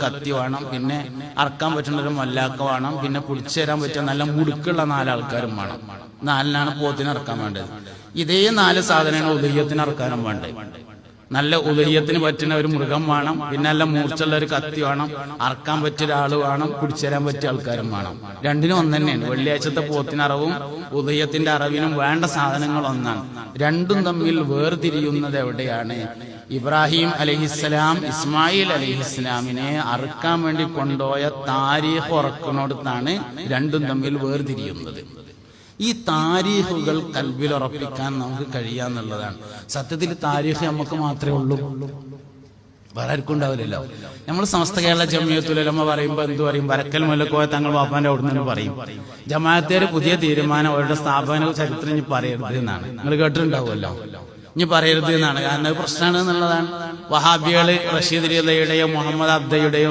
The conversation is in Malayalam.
കത്തി വേണം, പിന്നെ അറക്കാൻ പറ്റുന്ന ഒരു മല്ലാക്ക വേണം, പിന്നെ പിടിച്ചു തരാൻ പറ്റിയ നല്ല മുടുക്കുള്ള 4 ആൾക്കാരും വേണം. 4നാണ് പോത്തിന് ഇറക്കാൻ വേണ്ടത്. ഇതേ 4 സാധനങ്ങൾ ഉദയ്യത്തിന് ഇറക്കാനും വേണ്ടത്. നല്ല ഉദയ്യത്തിന് പറ്റുന്ന ഒരു മൃഗം വേണം, പിന്നെ നല്ല മൂർച്ചുള്ള ഒരു കത്തി വേണം, അറക്കാൻ പറ്റിയ ഒരാൾ വേണം, പിടിച്ചു തരാൻ പറ്റിയ ആൾക്കാരും വേണം. രണ്ടിനും ഒന്ന് തന്നെയാണ്. വെള്ളിയാഴ്ചത്തെ പോത്തിനറവും ഉദയ്യത്തിന്റെ അറവിനും വേണ്ട സാധനങ്ങൾ ഒന്നാണ്. രണ്ടും തമ്മിൽ വേർതിരിയുന്നത് എവിടെയാണ്? ഇബ്രാഹിം അലൈഹിസ്സലാം ഇസ്മായിൽ അലൈഹിസ്സലാമിനെ അറുക്കാൻ വേണ്ടി കൊണ്ടുപോയ താരീഖ് ഉറക്കുന്നിടത്താണ് രണ്ടും തമ്മിൽ വേർതിരിയുന്നത്. ഈ താരീഖുകൾ കൽബിൽ ഉറപ്പിക്കാൻ നമുക്ക് കഴിയാന്നുള്ളതാണ്. സത്യത്തിൽ താരീഖ് നമുക്ക് മാത്രമേ ഉള്ളൂ, വേറെ ആർക്കും ഉണ്ടാവില്ലല്ലോ. നമ്മൾ സമസ്ത കേരള ജമിയത്തുൽ ഉലമ പറയുമ്പോൾ എന്ത് പറയും? വരക്കൽ മുല്ലക്കോയ തങ്ങൾ വാപ്പാന്റെ അവിടെ നിന്ന് പറയും. ജമാഅത്തേര് പുതിയ തീരുമാനം അവരുടെ സ്ഥാപന ചരിത്രം ഇനി പറയരുത് എന്നാണ്. നിങ്ങൾ കേട്ടിട്ടുണ്ടാവുമല്ലോ. ഇനി പറയരുത് എന്നാണ്. കാരണം അത് പ്രശ്നമാണ് എന്നുള്ളതാണ്. വഹാബികള് റഷീദ് റിളയുടെയോ മുഹമ്മദ് അബ്ദയുടെയോ